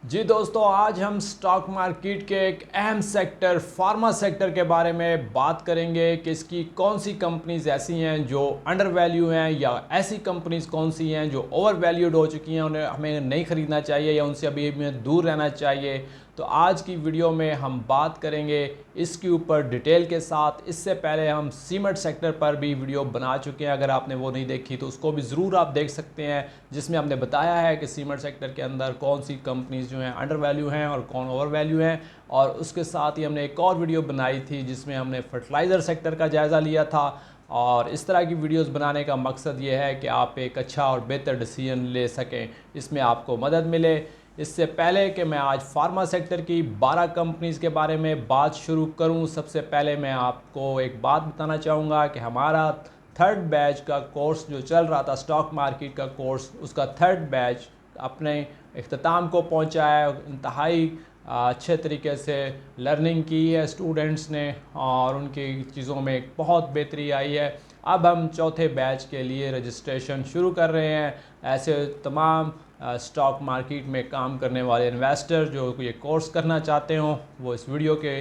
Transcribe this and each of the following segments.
जी दोस्तों, आज हम स्टॉक मार्केट के एक अहम सेक्टर फार्मा सेक्टर के बारे में बात करेंगे कि इसकी कौन सी कंपनीज ऐसी हैं जो अंडर वैल्यू हैं या ऐसी कंपनीज कौन सी हैं जो ओवर वैल्यूड हो चुकी हैं, उन्हें हमें नहीं ख़रीदना चाहिए या उनसे अभी हमें दूर रहना चाहिए। तो आज की वीडियो में हम बात करेंगे इसके ऊपर डिटेल के साथ। इससे पहले हम सीमेंट सेक्टर पर भी वीडियो बना चुके हैं, अगर आपने वो नहीं देखी तो उसको भी ज़रूर आप देख सकते हैं, जिसमें हमने बताया है कि सीमेंट सेक्टर के अंदर कौन सी कंपनीज जो हैं अंडर वैल्यू हैं और कौन ओवर वैल्यू हैं। और उसके साथ ही हमने एक और वीडियो बनाई थी जिसमें हमने फर्टिलाइज़र सेक्टर का जायज़ा लिया था। और इस तरह की वीडियोस बनाने का मकसद ये है कि आप एक अच्छा और बेहतर डिसीजन ले सकें, इसमें आपको मदद मिले। इससे पहले कि मैं आज फार्मा सेक्टर की 12 कंपनीज़ के बारे में बात शुरू करूं, सबसे पहले मैं आपको एक बात बताना चाहूँगा कि हमारा थर्ड बैच का कोर्स जो चल रहा था, स्टॉक मार्केट का कोर्स, उसका थर्ड बैच अपने इख्तिताम को पहुंचा है। इंतहाई अच्छे तरीके से लर्निंग की है स्टूडेंट्स ने और उनकी चीज़ों में एक बहुत बेहतरी आई है। अब हम चौथे बैच के लिए रजिस्ट्रेशन शुरू कर रहे हैं। ऐसे तमाम स्टॉक मार्केट में काम करने वाले इन्वेस्टर जो ये कोर्स करना चाहते हों, वो इस वीडियो के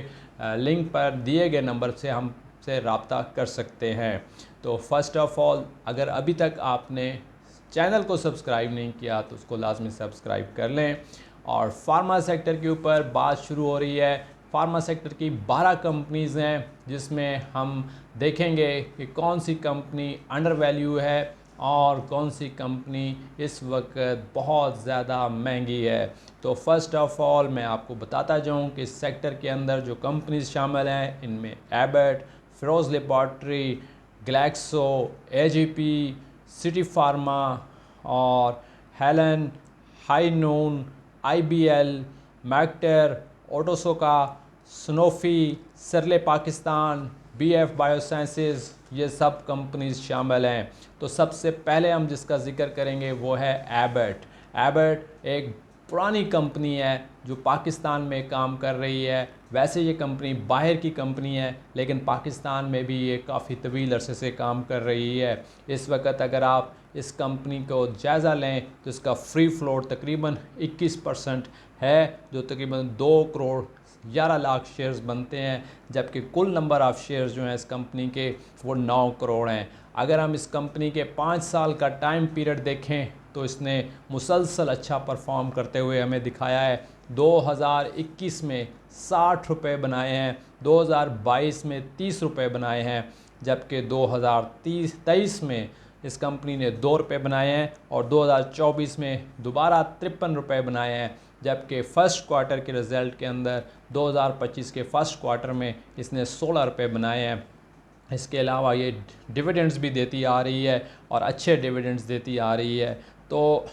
लिंक पर दिए गए नंबर से हमसे रब्ता कर सकते हैं। तो फर्स्ट ऑफ़ ऑल, अगर अभी तक आपने चैनल को सब्सक्राइब नहीं किया तो उसको लाजमी सब्सक्राइब कर लें। और फार्मा सेक्टर के ऊपर बात शुरू हो रही है। फार्मा सेक्टर की 12 कंपनीज़ हैं जिसमें हम देखेंगे कि कौन सी कंपनी अंडर वैल्यू है और कौन सी कंपनी इस वक्त बहुत ज़्यादा महंगी है। तो फर्स्ट ऑफ़ ऑल मैं आपको बताता जाऊं कि इस सेक्टर के अंदर जो कंपनीज शामिल हैं, इनमें Abbott, Firoz laboratory, Glaxo, AGP, city pharma और हेलन, हाइनून, आईबीएल, मैक्टर, ओटोसोका, स्नोफी, सरले पाकिस्तान, बीएफ बायोसाइंसेस, ये सब कंपनीज शामिल हैं। तो सबसे पहले हम जिसका जिक्र करेंगे वो है एबट। एबट एक पुरानी कंपनी है जो पाकिस्तान में काम कर रही है। वैसे ये कंपनी बाहर की कंपनी है, लेकिन पाकिस्तान में भी ये काफ़ी तवील अरसे से काम कर रही है। इस वक्त अगर आप इस कंपनी को जायज़ा लें तो इसका फ्री फ्लोट तकरीबन 21% है, जो तकरीबन 2 करोड़ 11 लाख शेयर्स बनते हैं, जबकि कुल नंबर ऑफ़ शेयर्स जो हैं इस कंपनी के वो 9 करोड़ हैं। अगर हम इस कंपनी के 5 साल का टाइम पीरियड देखें तो इसने मुसलसल अच्छा परफॉर्म करते हुए हमें दिखाया है। 2021 में 60 रुपये बनाए हैं, 2022 में 30 रुपये बनाए हैं, जबकि 2023 में इस कंपनी ने 2 रुपये बनाए हैं और 2024 में दोबारा 53 रुपये बनाए हैं। जबकि फ़र्स्ट क्वार्टर के रिज़ल्ट के अंदर 2025 के फ़र्स्ट क्वार्टर में इसने 16 रुपये बनाए हैं। इसके अलावा ये डिविडेंड्स भी देती आ रही है और अच्छे डिविडेंड्स देती आ रही है। तो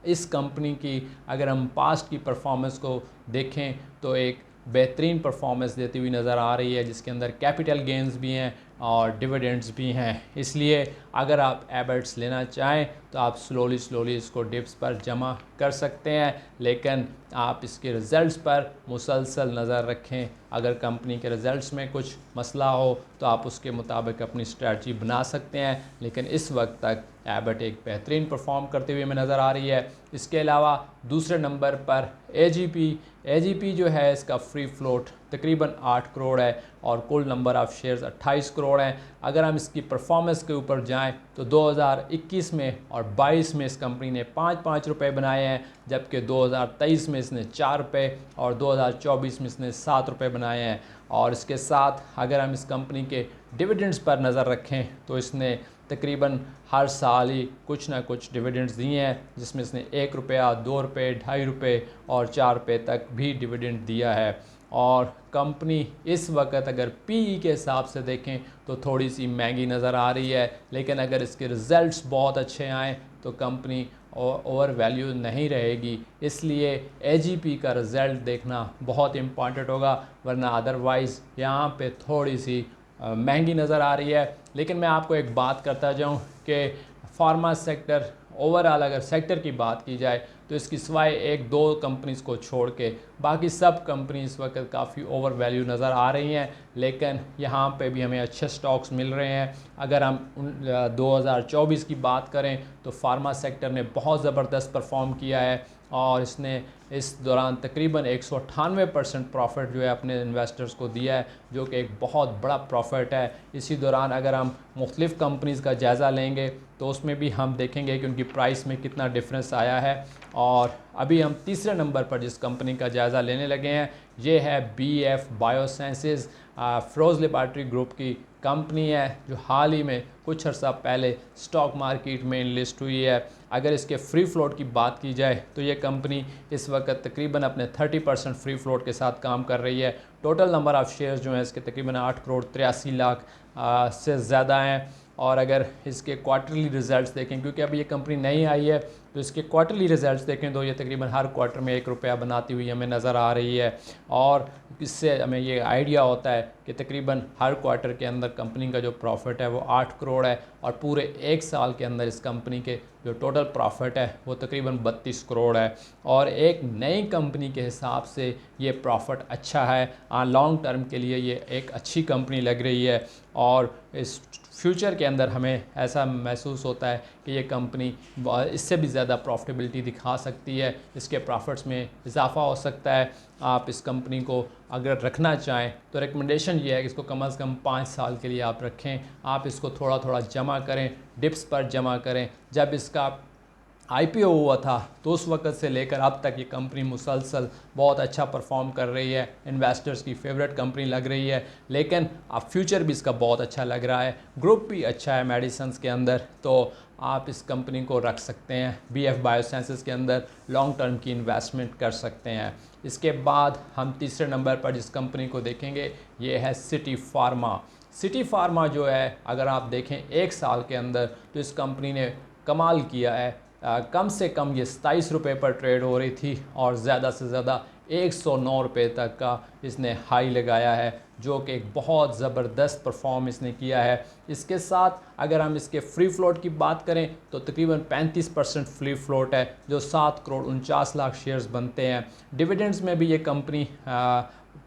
इस कंपनी की अगर हम पास्ट की परफॉर्मेंस को देखें तो एक बेहतरीन परफॉर्मेंस देती हुई नज़र आ रही है, जिसके अंदर कैपिटल गेंस भी हैं और डिविडेंड्स भी हैं। इसलिए अगर आप एबट्स लेना चाहें तो आप स्लोली इसको डिप्स पर जमा कर सकते हैं, लेकिन आप इसके रिज़ल्ट्स पर मुसलसल नज़र रखें। अगर कंपनी के रिज़ल्ट्स में कुछ मसला हो तो आप उसके मुताबिक अपनी स्ट्रैटी बना सकते हैं, लेकिन इस वक्त तक एबट एक बेहतरीन परफॉर्म करते हुए हमें नज़र आ रही है। इसके अलावा दूसरे नंबर पर एजीपी जो है, इसका फ्री फ्लोट तकरीबन 8 करोड़ है और कुल नंबर ऑफ़ शेयर्स 28 करोड़ हैं। अगर हम इसकी परफॉर्मेंस के ऊपर जाएं तो 2021 में और 22 में इस कंपनी ने 5-5 रुपये बनाए हैं, जबकि 2023 में इसने 4 रुपये और 2024 में इसने 7 रुपये बनाए हैं। और इसके साथ अगर हम इस कंपनी के डिविडेंड्स पर नज़र रखें तो इसने तकरीबन हर साल ही कुछ ना कुछ डिविडेंड्स दिए हैं, जिसमें इसने 1 रुपया, 2 रुपये, 2.5 रुपये और 4 रुपये तक भी डिविडेंड दिया है। और कंपनी इस वक्त अगर पीई के हिसाब से देखें तो थोड़ी सी महंगी नज़र आ रही है, लेकिन अगर इसके रिज़ल्ट्स बहुत अच्छे आएँ तो कंपनी ओवर वैल्यू नहीं रहेगी। इसलिए एजीपी का रिज़ल्ट देखना बहुत इम्पॉर्टेंट होगा, वरना अदरवाइज़ यहाँ पे थोड़ी सी महंगी नज़र आ रही है। लेकिन मैं आपको एक बात करता जाऊँ कि फार्मा सेक्टर ओवरऑल अगर सेक्टर की बात की जाए तो इसकी सिवाय 1-2 कंपनीज़ को छोड़ के बाकी सब कंपनी इस वक्त काफ़ी ओवर वैल्यू नज़र आ रही हैं, लेकिन यहाँ पे भी हमें अच्छे स्टॉक्स मिल रहे हैं। अगर हम 2024 की बात करें तो फार्मा सेक्टर ने बहुत ज़बरदस्त परफॉर्म किया है और इसने इस दौरान तकरीबन 198% प्रॉफिट जो है अपने इन्वेस्टर्स को दिया है, जो कि एक बहुत बड़ा प्रॉफिट है। इसी दौरान अगर हम मुख्तलिफ़ कंपनीज़ का जायज़ा लेंगे तो उसमें भी हम देखेंगे कि उनकी प्राइस में कितना डिफरेंस आया है। और अभी हम तीसरे नंबर पर जिस कंपनी का जायज़ा लेने लगे हैं ये है BF बायोसाइंसेज़, फ़रोज़ लेबॉरेटरी ग्रुप की कंपनी है जो हाल ही में कुछ अर्सा पहले स्टॉक मार्केट में लिस्ट हुई है। अगर इसके फ्री फ्लोट की बात की जाए तो ये कंपनी इस वक्त तकरीबन अपने 30% फ्री फ्लोट के साथ काम कर रही है। टोटल नंबर ऑफ़ शेयर्स जो हैं इसके तकरीबन 8 करोड़ 83 लाख से ज़्यादा हैं। और अगर इसके क्वार्टरली रिज़ल्ट्स देखें, क्योंकि अभी ये कंपनी नई आई है, तो इसके क्वार्टरली रिज़ल्ट्स देखें तो ये तकरीबन हर क्वार्टर में 1 रुपया बनाती हुई हमें नज़र आ रही है। और इससे हमें ये आइडिया होता है कि तकरीबन हर क्वार्टर के अंदर कंपनी का जो प्रॉफिट है वो 8 करोड़ है और पूरे 1 साल के अंदर इस कंपनी के जो टोटल प्रॉफिट है वो तकरीबन 32 करोड़ है। और एक नई कंपनी के हिसाब से ये प्रॉफिट अच्छा है, लॉन्ग टर्म के लिए ये एक अच्छी कंपनी लग रही है। और इस फ्यूचर के अंदर हमें ऐसा महसूस होता है कि ये कंपनी इससे भी ज़्यादा प्रॉफिटेबिलिटी दिखा सकती है, इसके प्रॉफिट्स में इजाफा हो सकता है। आप इस कंपनी को अगर रखना चाहें तो रिकमेंडेशन ये है कि इसको कम से कम 5 साल के लिए आप रखें। आप इसको थोड़ा थोड़ा जमा करें, डिप्स पर जमा करें। जब इसका IPO हुआ था तो उस वक्त से लेकर अब तक ये कंपनी मुसलसल बहुत अच्छा परफॉर्म कर रही है, इन्वेस्टर्स की फेवरेट कंपनी लग रही है। लेकिन अब फ्यूचर भी इसका बहुत अच्छा लग रहा है, ग्रुप भी अच्छा है मेडिसिन्स के अंदर, तो आप इस कंपनी को रख सकते हैं। BF बायोसाइंसेस के अंदर लॉन्ग टर्म की इन्वेस्टमेंट कर सकते हैं। इसके बाद हम तीसरे नंबर पर जिस कंपनी को देखेंगे ये है सिटी फार्मा। सिटी फार्मा जो है अगर आप देखें 1 साल के अंदर तो इस कंपनी ने कमाल किया है। कम से कम ये 27 रुपये पर ट्रेड हो रही थी और ज़्यादा से ज़्यादा 109 रुपये तक का इसने हाई लगाया है, जो कि एक बहुत ज़बरदस्त परफॉर्म इसने किया है। इसके साथ अगर हम इसके फ्री फ्लोट की बात करें तो तकरीबन 35% फ्री फ्लोट है, जो 7 करोड़ 49 लाख शेयर्स बनते हैं। डिविडेंड्स में भी ये कंपनी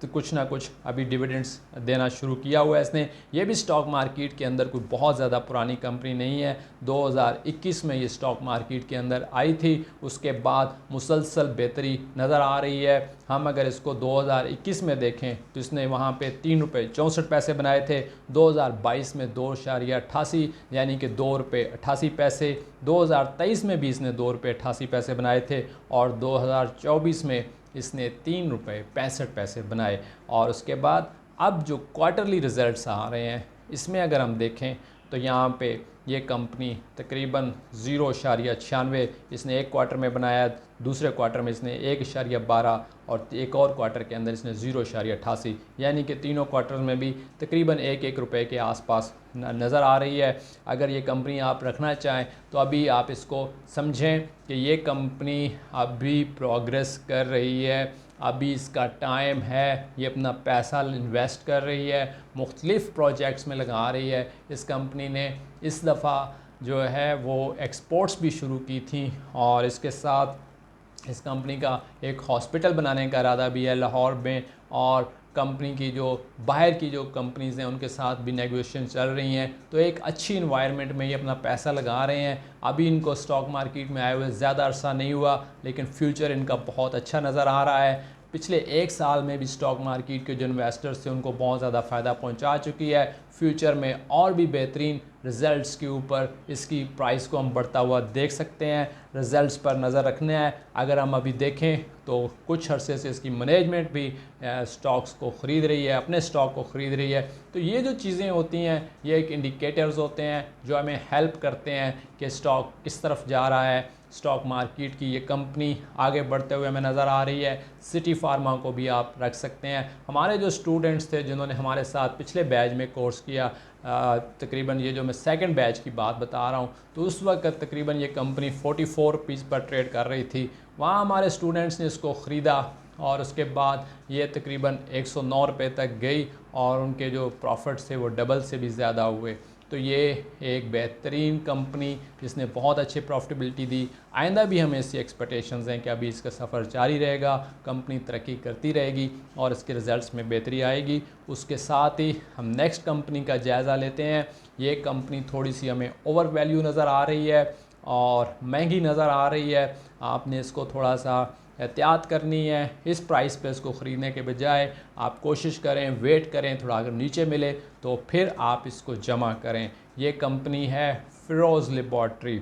तो कुछ ना कुछ अभी डिविडेंड्स देना शुरू किया हुआ है इसने। ये भी स्टॉक मार्केट के अंदर कोई बहुत ज़्यादा पुरानी कंपनी नहीं है, 2021 में ये स्टॉक मार्केट के अंदर आई थी। उसके बाद मुसलसल बेहतरी नज़र आ रही है। हम अगर इसको 2021 में देखें तो इसने वहाँ पे 3 रुपये 64 पैसे बनाए थे, 2022 में 2.88 यानी कि 2 रुपये 88 पैसे, 2023 में भी इसने 2 रुपये 88 पैसे बनाए थे और 2024 में इसने 3 रुपये 65 पैसे बनाए। और उसके बाद अब जो क्वार्टरली रिज़ल्ट्स आ रहे हैं इसमें अगर हम देखें तो यहाँ पे ये कंपनी तकरीबन 0.96 इसने एक क्वार्टर में बनाया, दूसरे क्वार्टर में इसने 1.12 और एक और क्वार्टर के अंदर इसने 0.88 यानी कि तीनों क्वार्टर में भी तकरीबन 1-1 रुपये के आसपास नज़र आ रही है। अगर ये कंपनी आप रखना चाहें तो अभी आप इसको समझें कि ये कंपनी अभी प्रोग्रेस कर रही है, अभी इसका टाइम है, ये अपना पैसा इन्वेस्ट कर रही है, मुख्तलिफ़ प्रोजेक्ट्स में लगा रही है। इस कंपनी ने इस दफ़ा जो है वो एक्सपोर्ट्स भी शुरू की थी और इसके साथ इस कंपनी का एक हॉस्पिटल बनाने का इरादा भी है लाहौर में। और कंपनी की जो बाहर की जो कंपनीज़ हैं उनके साथ भी नेगोशिएशन चल रही हैं, तो एक अच्छी इन्वायरमेंट में ये अपना पैसा लगा रहे हैं। अभी इनको स्टॉक मार्केट में आए हुए ज़्यादा अरसा नहीं हुआ, लेकिन फ्यूचर इनका बहुत अच्छा नज़र आ रहा है। पिछले 1 साल में भी स्टॉक मार्केट के जो इन्वेस्टर्स थे उनको बहुत ज़्यादा फ़ायदा पहुंचा चुकी है। फ्यूचर में और भी बेहतरीन रिज़ल्ट्स के ऊपर इसकी प्राइस को हम बढ़ता हुआ देख सकते हैं। रिज़ल्ट्स पर नज़र रखना है। अगर हम अभी देखें तो कुछ अरसे से इसकी मैनेजमेंट भी स्टॉक्स को ख़रीद रही है, अपने स्टॉक को ख़रीद रही है। तो ये जो चीज़ें होती हैं ये एक इंडिकेटर्स होते हैं जो हमें हेल्प करते हैं कि स्टॉक किस तरफ जा रहा है। स्टॉक मार्केट की ये कंपनी आगे बढ़ते हुए हमें नज़र आ रही है। सिटी फार्मा को भी आप रख सकते हैं। हमारे जो स्टूडेंट्स थे जिन्होंने हमारे साथ पिछले बैच में कोर्स किया, तकरीबन ये जो मैं सेकंड बैच की बात बता रहा हूँ, तो उस वक्त तकरीबन ये कंपनी 44 रुपीज़ पर ट्रेड कर रही थी। वहाँ हमारे स्टूडेंट्स ने इसको ख़रीदा और उसके बाद ये तकरीबन 109 रुपये तक गई और उनके जो प्रॉफिट्स थे वो डबल से भी ज़्यादा हुए। तो ये एक बेहतरीन कंपनी जिसने बहुत अच्छी प्रॉफिटेबिलिटी दी। आइंदा भी हमें इसकी एक्सपेक्टेशंस हैं कि अभी इसका सफ़र जारी रहेगा, कंपनी तरक्की करती रहेगी और इसके रिज़ल्ट्स में बेहतरी आएगी। उसके साथ ही हम नेक्स्ट कंपनी का जायज़ा लेते हैं। ये कंपनी थोड़ी सी हमें ओवर वैल्यू नज़र आ रही है। और महंगी नज़र आ रही है, आपने इसको थोड़ा सा एहतियात करनी है। इस प्राइस पे इसको ख़रीदने के बजाय आप कोशिश करें, वेट करें, थोड़ा अगर नीचे मिले तो फिर आप इसको जमा करें। ये कंपनी है फ़िरोज़ लैबोरेटरी।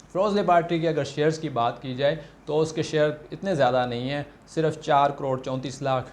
फ़िरोज़ लैबोरेटरी के अगर शेयर्स की बात की जाए तो उसके शेयर इतने ज़्यादा नहीं हैं, सिर्फ 4 करोड़ 34 लाख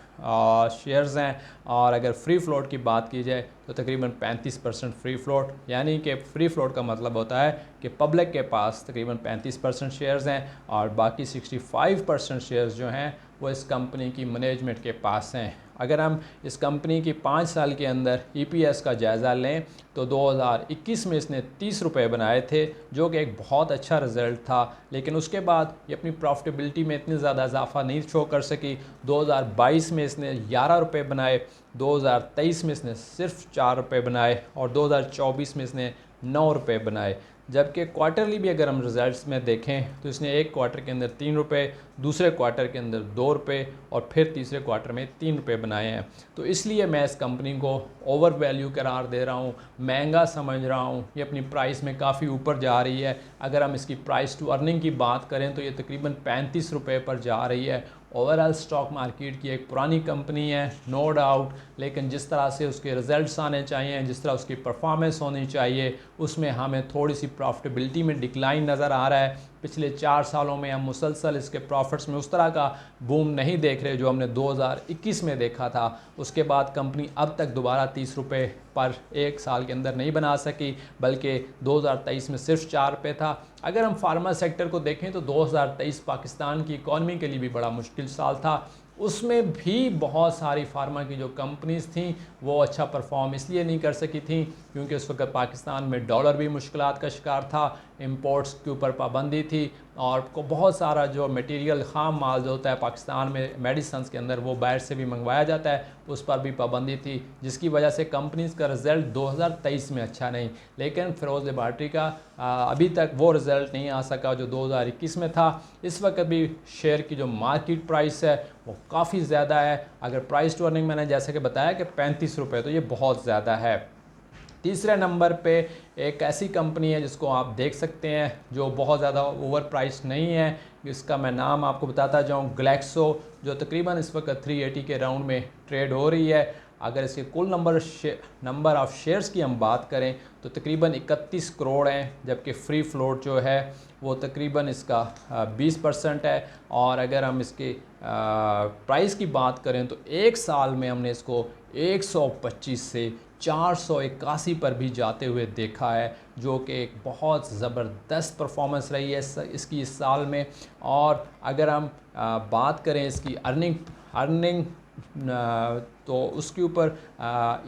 शेयर्स हैं। और अगर फ्री फ्लोट की बात की जाए तो तकरीबन 35% फ्री फ्लोट, यानी कि फ्री फ्लोट का मतलब होता है कि पब्लिक के पास तकरीबन 35% शेयर्स हैं और बाकी 65% शेयर्स जो हैं वो इस कंपनी की मैनेजमेंट के पास हैं। अगर हम इस कंपनी की 5 साल के अंदर EPS का जायज़ा लें तो 2021 में इसने 30 रुपये बनाए थे, जो कि एक बहुत अच्छा रिज़ल्ट था। लेकिन उसके बाद ये अपनी प्रॉफिटेबिलिटी में इतनी ज़्यादा इजाफा नहीं शो कर सकी। 2022 में इसने 11 रुपये बनाए, 2023 में इसने सिर्फ 4 रुपये बनाए और 2024 में इसने 9 रुपये बनाए। जबकि क्वार्टरली भी अगर हम रिजल्ट्स में देखें तो इसने एक क्वार्टर के अंदर 3 रुपये, दूसरे क्वार्टर के अंदर 2 रुपये और फिर तीसरे क्वार्टर में 3 रुपये बनाए हैं। तो इसलिए मैं इस कंपनी को ओवर वैल्यू करार दे रहा हूँ, महंगा समझ रहा हूँ। ये अपनी प्राइस में काफ़ी ऊपर जा रही है। अगर हम इसकी प्राइस टू अर्निंग की बात करें तो ये तकरीबन 35 रुपये पर जा रही है। ओवरऑल स्टॉक मार्केट की एक पुरानी कंपनी है, नो डाउट, लेकिन जिस तरह से उसके रिजल्ट्स आने चाहिए, जिस तरह उसकी परफॉर्मेंस होनी चाहिए, उसमें हमें थोड़ी सी प्रॉफिटेबिलिटी में डिक्लाइन नज़र आ रहा है। पिछले 4 सालों में हम मुसलसल इसके प्रॉफिट्स में उस तरह का बूम नहीं देख रहे जो हमने 2021 में देखा था। उसके बाद कंपनी अब तक दोबारा 30 रुपये पर एक साल के अंदर नहीं बना सकी, बल्कि 2023 में सिर्फ 4 रुपये था। अगर हम फार्मा सेक्टर को देखें तो 2023 पाकिस्तान की इकॉनमी के लिए भी बड़ा मुश्किल साल था। उसमें भी बहुत सारी फार्मा की जो कंपनीज़ थी वो अच्छा परफॉर्म इसलिए नहीं कर सकी थी क्योंकि उस वक्त पाकिस्तान में डॉलर भी मुश्किलात का शिकार था, इंपोर्ट्स के ऊपर पाबंदी थी और को बहुत सारा जो मटेरियल ख़ाम माल जो होता है पाकिस्तान में मेडिसिन के अंदर वो बाहर से भी मंगवाया जाता है, उस पर भी पाबंदी थी, जिसकी वजह से कंपनीज़ का रिज़ल्ट 2023 में अच्छा नहीं। लेकिन फ़िरोज़ लैबोरेटरी का अभी तक वो रिज़ल्ट नहीं आ सका जो 2021 में था। इस वक्त भी शेयर की जो मार्केट प्राइस है वो काफ़ी ज़्यादा है। अगर प्राइस टू अर्निंग मैंने जैसे कि बताया कि 35 रुपये, तो ये बहुत ज़्यादा है। तीसरे नंबर पे एक ऐसी कंपनी है जिसको आप देख सकते हैं जो बहुत ज़्यादा ओवर प्राइस नहीं है, इसका मैं नाम आपको बताता जाऊँ, ग्लैक्सो, जो तकरीबन इस वक्त 380 के राउंड में ट्रेड हो रही है। अगर इसके कुल नंबर ऑफ़ शेयर्स की हम बात करें तो तकरीबन 31 करोड़ हैं, जबकि फ्री फ्लोट जो है वो तकरीबन इसका 20% है। और अगर हम इसके प्राइस की बात करें तो एक साल में हमने इसको 125 से 481 पर भी जाते हुए देखा है, जो कि एक बहुत ज़बरदस्त परफॉर्मेंस रही है इसकी इस साल में। और अगर हम बात करें इसकी अर्निंग तो उसके ऊपर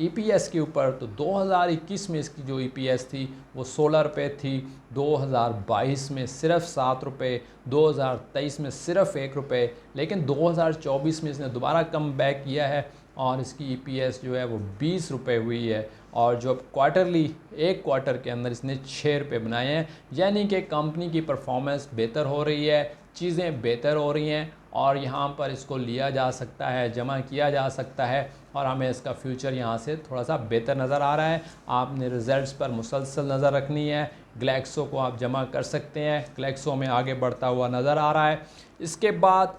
EPS के ऊपर तो 2021 में इसकी जो EPS थी वो 16 रुपये थी, 2022 में सिर्फ 7 रुपये, 2023 में सिर्फ 1 रुपये, लेकिन 2024 में इसने दोबारा कम बैक किया है और इसकी EPS जो है वो 20 रुपये हुई है। और जो क्वार्टरली एक क्वार्टर के अंदर इसने 6 रुपये बनाए हैं, यानी कि कंपनी की परफॉर्मेंस बेहतर हो रही है, चीज़ें बेहतर हो रही हैं और यहाँ पर इसको लिया जा सकता है, जमा किया जा सकता है और हमें इसका फ्यूचर यहाँ से थोड़ा सा बेहतर नज़र आ रहा है। आपने रिज़ल्ट्स पर मुसलसल नज़र रखनी है। ग्लैक्सो को आप जमा कर सकते हैं, ग्लैक्सो में आगे बढ़ता हुआ नज़र आ रहा है। इसके बाद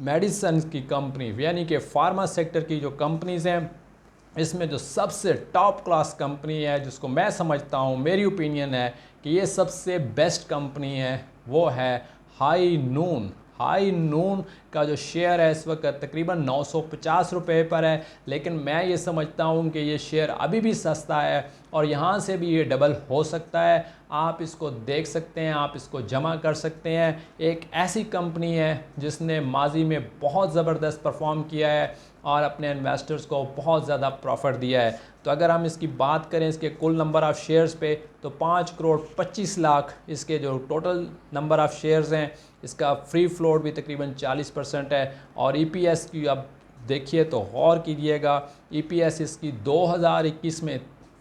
मेडिसिन की कंपनी यानी कि फार्मा सेक्टर की जो कंपनीज़ हैं, इसमें जो सबसे टॉप क्लास कंपनी है जिसको मैं समझता हूँ, मेरी ओपिनियन है कि ये सबसे बेस्ट कंपनी है, वो है हाई नून का जो शेयर है इस वक्त तकरीबन 950 रुपये पर है। लेकिन मैं ये समझता हूँ कि ये शेयर अभी भी सस्ता है और यहाँ से भी ये डबल हो सकता है। आप इसको देख सकते हैं, आप इसको जमा कर सकते हैं। एक ऐसी कंपनी है जिसने माजी में बहुत ज़बरदस्त परफॉर्म किया है और अपने इन्वेस्टर्स को बहुत ज़्यादा प्रॉफिट दिया है। तो अगर हम इसकी बात करें इसके कुल नंबर ऑफ़ शेयर्स पे तो 5 करोड़ 25 लाख इसके जो टोटल नंबर ऑफ़ शेयर्स हैं, इसका फ्री फ्लोट भी तकरीबन 40% है। और EPS की अब देखिए तो गौर कीजिएगा, EPS इसकी 2021 में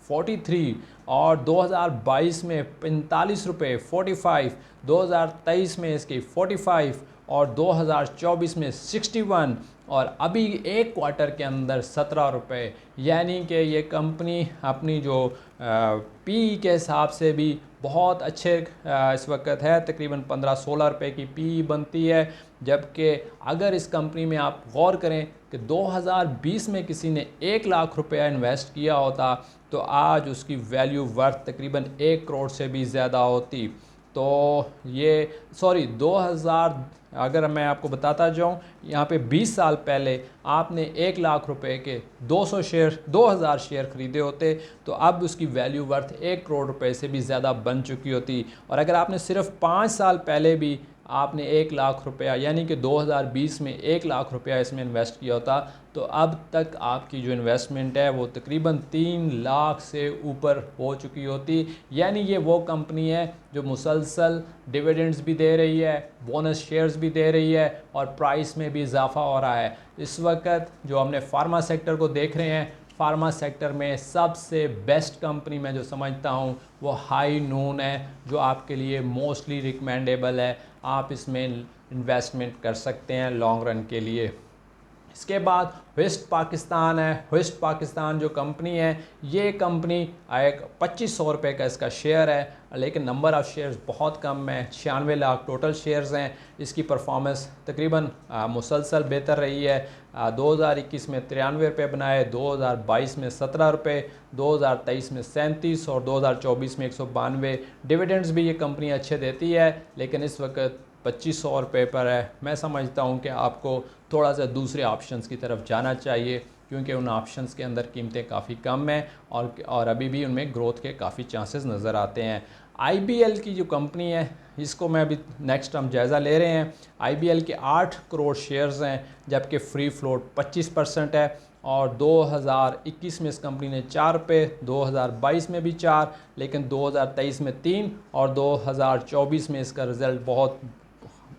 43 और 2022 में 45 रुपये 45, 2023 में इसकी 45 और 2024 में 61 और अभी एक क्वार्टर के अंदर 17 रुपये। यानी कि ये कंपनी अपनी जो PE के हिसाब से भी बहुत अच्छे इस वक्त है, तकरीबन 15-16 रुपए की पी बनती है। जबकि अगर इस कंपनी में आप गौर करें कि 2020 में किसी ने 1 लाख रुपया इन्वेस्ट किया होता तो आज उसकी वैल्यू वर्थ तकरीबन 1 करोड़ से भी ज़्यादा होती। तो ये सॉरी 2000, अगर मैं आपको बताता जाऊँ, यहाँ पे 20 साल पहले आपने 1 लाख रुपए के 2000 शेयर ख़रीदे होते तो अब उसकी वैल्यू वर्थ 1 करोड़ रुपए से भी ज़्यादा बन चुकी होती। और अगर आपने सिर्फ 5 साल पहले भी आपने 1 लाख रुपया यानी कि 2020 में 1 लाख रुपया इसमें इन्वेस्ट किया होता तो अब तक आपकी जो इन्वेस्टमेंट है वो तकरीबन 3 लाख से ऊपर हो चुकी होती। यानी ये वो कंपनी है जो मुसलसल डिविडेंड्स भी दे रही है, बोनस शेयर्स भी दे रही है और प्राइस में भी इजाफा हो रहा है। इस वक्त जो हमने फार्मा सेक्टर को देख रहे हैं, फार्मा सेक्टर में सबसे बेस्ट कंपनी मैं जो समझता हूँ वो हाई नून है, जो आपके लिए मोस्टली रिकमेंडेबल है। आप इसमें इन्वेस्टमेंट कर सकते हैं लॉन्ग रन के लिए। इसके बाद वेस्ट पाकिस्तान है। वेस्ट पाकिस्तान जो कंपनी है, ये कंपनी एक 2500 रुपये का इसका शेयर है, लेकिन नंबर ऑफ़ शेयर्स बहुत कम है, 96 लाख टोटल शेयर्स हैं। इसकी परफॉर्मेंस तकरीबन मुसलसल बेहतर रही है। 2021 में 93 रुपये बनाए, 2022 में 17 रुपये, 2023 में 37 और 2024 में 192। डिविडेंड्स भी ये कंपनी अच्छे देती है, लेकिन इस वक्त 2500 रुपये पर है। मैं समझता हूँ कि आपको थोड़ा सा दूसरे ऑप्शंस की तरफ जाना चाहिए, क्योंकि उन ऑप्शंस के अंदर कीमतें काफ़ी कम हैं और अभी भी उनमें ग्रोथ के काफ़ी चांसेस नज़र आते हैं। IBL की जो कंपनी है, इसको मैं अभी नेक्स्ट हम जायज़ा ले रहे हैं। IBL के 8 करोड़ शेयर्स हैं, जबकि फ्री फ्लोट 25% है। और 2021 में इस कंपनी ने 4 रुपये, 2022 में भी 4, लेकिन 2023 में 3 और 2024 में इसका रिज़ल्ट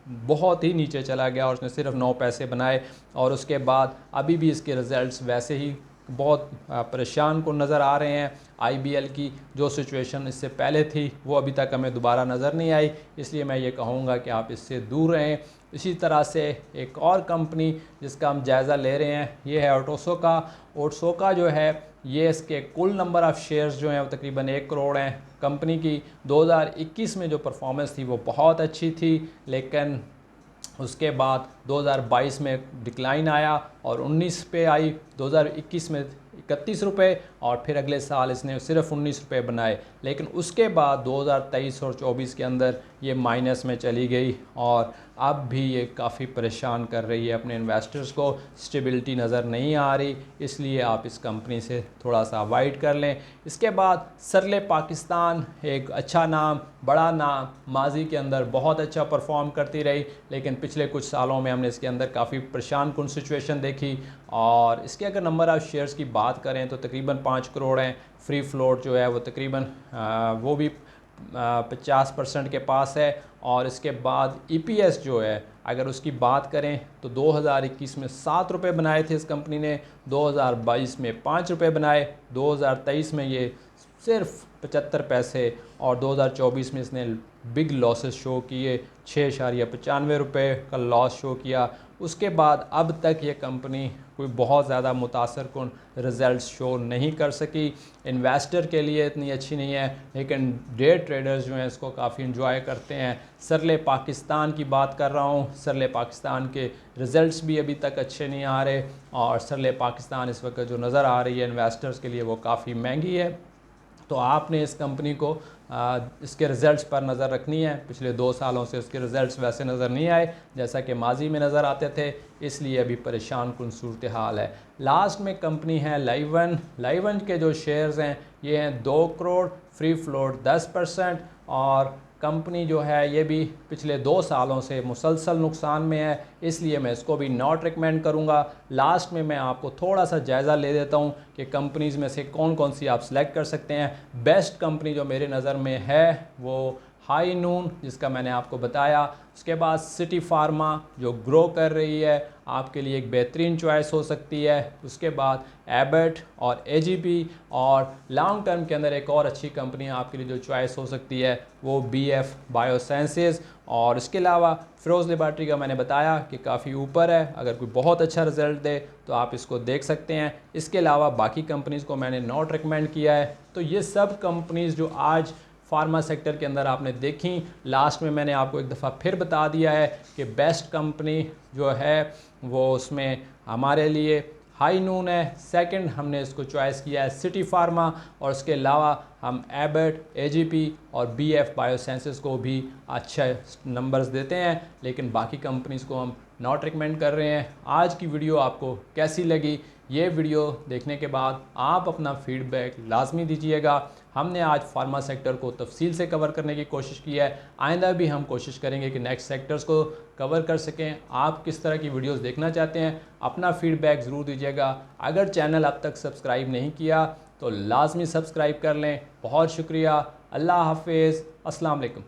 बहुत ही नीचे चला गया और उसने सिर्फ 9 पैसे बनाए। और उसके बाद अभी भी इसके रिज़ल्ट्स वैसे ही बहुत परेशान को नज़र आ रहे हैं। IBL की जो सिचुएशन इससे पहले थी वो अभी तक हमें दोबारा नज़र नहीं आई, इसलिए मैं ये कहूँगा कि आप इससे दूर रहें। इसी तरह से एक और कंपनी जिसका हम जायज़ा ले रहे हैं, ये है ओटोसोका। ओटोसोका जो है, ये इसके कुल नंबर ऑफ़ शेयर्स जो हैं वो तकरीबन 1 करोड़ हैं। कंपनी की 2021 में जो परफॉर्मेंस थी वो बहुत अच्छी थी, लेकिन उसके बाद 2022 में डिक्लाइन आया और 19 पे आई, 2021 में 31 रुपये और फिर अगले साल इसने सिर्फ 19 रुपये बनाए। लेकिन उसके बाद 2023 और 24 के अंदर ये माइनस में चली गई और अब भी ये काफ़ी परेशान कर रही है अपने इन्वेस्टर्स को। स्टेबिलिटी नज़र नहीं आ रही, इसलिए आप इस कंपनी से थोड़ा सा अवॉइड कर लें। इसके बाद सरले पाकिस्तान, एक अच्छा नाम, बड़ा नाम, माजी के अंदर बहुत अच्छा परफॉर्म करती रही, लेकिन पिछले कुछ सालों में हमने इसके अंदर काफ़ी परेशान कुन सिचुएशन देखी। और इसके अगर नंबर ऑफ़ शेयर्स की बात करें तो तकरीबन 5 करोड़ हैं। फ्री फ्लोट जो है वो तकरीबन वो भी 50% के पास है। और इसके बाद EPS जो है, अगर उसकी बात करें तो 2021 में 7 रुपये बनाए थे इस कंपनी ने, 2022 में 5 रुपये बनाए, 2023 में ये सिर्फ 75 पैसे और 2024 में इसने बिग लॉसेस शो किए, 6.95 रुपये का लॉस शो किया। उसके बाद अब तक ये कंपनी कोई बहुत ज़्यादा मुतासर कुन रिज़ल्ट शो नहीं कर सकी। इन्वेस्टर के लिए इतनी अच्छी नहीं है, लेकिन डे ट्रेडर्स जो हैं इसको काफ़ी इंजॉय करते हैं। सरले पाकिस्तान की बात कर रहा हूँ, सरले पाकिस्तान के रिज़ल्ट्स भी अभी तक अच्छे नहीं आ रहे और सरले पाकिस्तान इस वक्त जो नज़र आ रही है इन्वेस्टर्स के लिए वो काफ़ी महंगी है। तो आपने इस कंपनी को इसके रिज़ल्ट्स पर नज़र रखनी है। पिछले 2 सालों से इसके रिज़ल्ट्स वैसे नज़र नहीं आए जैसा कि माजी में नज़र आते थे, इसलिए अभी परेशान कुन सूरत हाल है। लास्ट में कंपनी है लाइवन। लाइवन के जो शेयर्स हैं ये हैं 2 करोड़, फ्री फ्लोट 10% और कंपनी जो है ये भी पिछले 2 सालों से मुसलसल नुकसान में है, इसलिए मैं इसको भी नॉट रिकमेंड करूँगा। लास्ट में मैं आपको थोड़ा सा जायज़ा ले देता हूँ कि कंपनीज़ में से कौन कौन सी आप सेलेक्ट कर सकते हैं। बेस्ट कंपनी जो मेरे नज़र में है वो हाई नून, जिसका मैंने आपको बताया। उसके बाद सिटी फार्मा जो ग्रो कर रही है, आपके लिए एक बेहतरीन चॉइस हो सकती है। उसके बाद एबट और AGP, और लॉन्ग टर्म के अंदर एक और अच्छी कंपनी आपके लिए जो चॉइस हो सकती है वो BF बायोसाइंसेस। और इसके अलावा फ़िरोज़ लैबोरेटरी का मैंने बताया कि काफ़ी ऊपर है, अगर कोई बहुत अच्छा रिज़ल्ट दे तो आप इसको देख सकते हैं। इसके अलावा बाकी कंपनीज़ को मैंने नॉट रिकमेंड किया है। तो ये सब कंपनीज़ जो आज फार्मा सेक्टर के अंदर आपने देखी। लास्ट में मैंने आपको एक दफ़ा फिर बता दिया है कि बेस्ट कंपनी जो है वो उसमें हमारे लिए हाई नून है। सेकंड हमने इसको चॉइस किया है सिटी फार्मा, और उसके अलावा हम एबट, एजीपी और बीएफ बायोसाइंसेस को भी अच्छे नंबर्स देते हैं, लेकिन बाकी कंपनीज़ को हम नॉट रिकमेंड कर रहे हैं। आज की वीडियो आपको कैसी लगी? ये वीडियो देखने के बाद आप अपना फीडबैक लाजमी दीजिएगा। हमने आज फार्मा सेक्टर को तफसील से कवर करने की कोशिश की है, आइंदा भी हम कोशिश करेंगे कि नेक्स्ट सेक्टर्स को कवर कर सकें। आप किस तरह की वीडियोस देखना चाहते हैं, अपना फीडबैक ज़रूर दीजिएगा। अगर चैनल अब तक सब्सक्राइब नहीं किया तो लाजमी सब्सक्राइब कर लें। बहुत शुक्रिया। अल्लाह हाफिज़। अस्सलाम वालेकुम।